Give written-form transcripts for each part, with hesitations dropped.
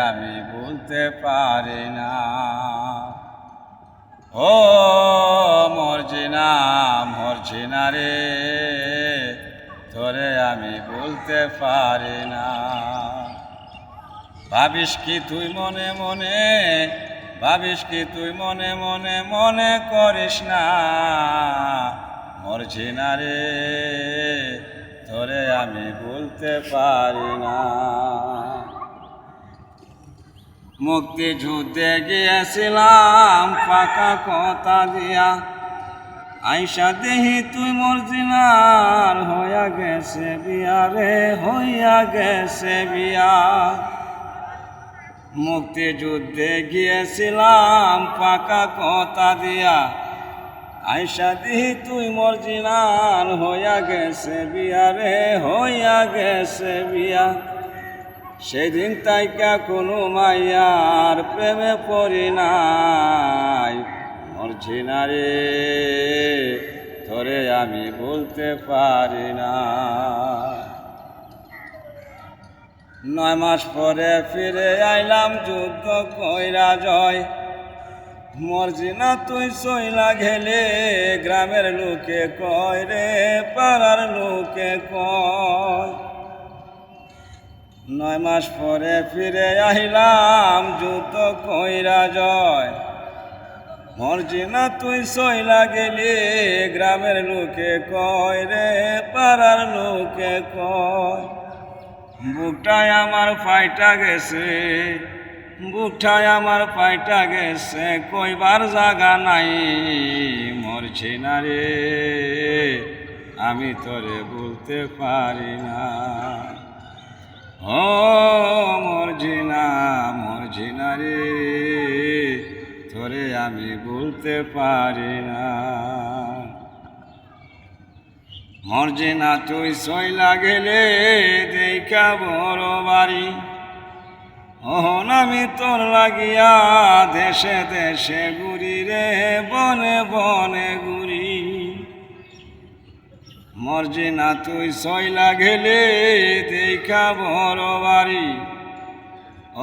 আমি ভুলতে পারি না। ও মর্জিনা মর্জিনা রে, তোরে আমি ভুলতে পারি না। ভাবিস কি তুই মনে মনে, ভাবিস কি তুই মনে মনে, মনে করিস না মর্জিনা রে, তোরে আমি ভুলতে পারি না। মুক্তিযুদ্ধে গিয়েছিলাম পাকা কথা দিয়া, আইসা দেহি তুই মর্জিনার হইয়া গেছে বিয়া রে, হইয়া গেছে বিয়া। মুক্তিযুদ্ধে গিয়েছিলাম পাকা কথা দিয়া, আইসা দেহি তুই মর্জিনার হইয়া গেছে বিয়া রে, হইয়া গেছে বিয়া। সেদিন তাইকা কোনো মাইয়ার প্রেমে পড়ি নাই মর্জিনা রে, তোরে আমি বলতে পারি না। 9 মাস পরে ফিরে আইলাম যুদ্ধ কইরা জয়, মর্জিনা তুই চইলা গেলে গ্রামের লোকে কয় রে, পাড়ার লোকে কয়। 9 মাস পরে ফিরে আইলাম যুদ্ধ কইরা জয়, মর্জিনা তুই চইলা গেলি গ্রামের লোকে কয় রে, পাড়ার লোকে কয়। বুকটায় আমার ফাইটা গেছে, বুকটায় আমার ফাইটা গেছে, কইবার জায়গা নাই মর্জিনা রে, আমি তোরে বলতে পারি না। ও মর্জিনা মর্জিনা রে, তোরে আমি বলতে পারি না। মর্জিনা তুই চইলা গেলে দেখা বড় বাড়ি, ওহন আমি তোর লাগিয়া দেশে দেশে ঘুরি রে, বনে বনে ঘুরি। মর্জিনা তুই চইলা গেলে দেখা বড় বাড়ি,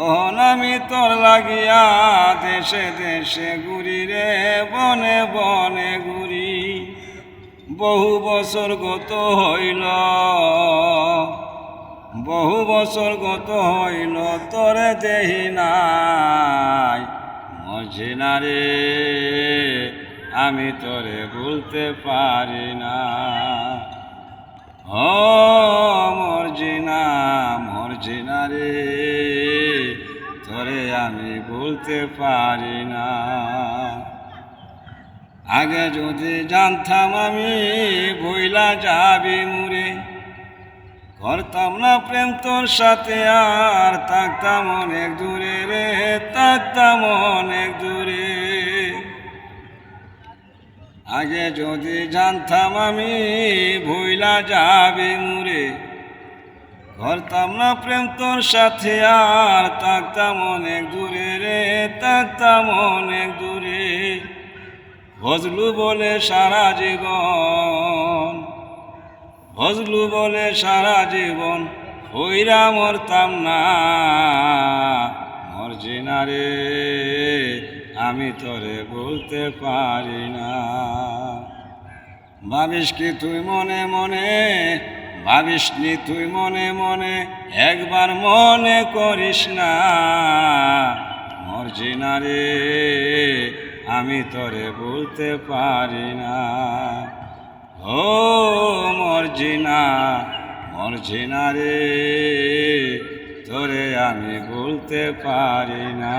ওহন আমি তোর লাগিয়া দেশে দেশে ঘুরি রে, বনে বনে ঘুরি। বহু বছর গত হইল, বহু বছর গত হইল, তোরে দেহি নাই মর্জিনা রে, আমি তোরে ভুলতে পারি না। ও মর্জিনা মর্জিনা রে, তোরে আমি ভুলতে পারি না। আগে যদি জানতাম আমি ভুইলা যাবি মুরে, করতাম না প্রেম তোর সাথে আর থাকতাম অনেক দূরে রে, থাকতাম অনেক দূরে। আগে যদি জানতাম আমি ভুইলা যাবি মুরে, করতাম না প্রেম তোর সাথে আর থাকতাম অনেক দূরে রে, থাকতাম অনেক দূরে। ভজলু বলে সারা জীবন, ভজলু বলে সারা জীবন হইরা মরতাম না মর্জিনা রে, আমি তোরে বলতে পারি না। ভাবিস কি তুই মনে মনে, ভাবিস নি তুই মনে মনে, একবার মনে করিস না মর্জিনা রে, আমি তোরে বলতে পারি না। ও মর্জিনা মর্জিনা রে, তোরে আমি বলতে পারি না।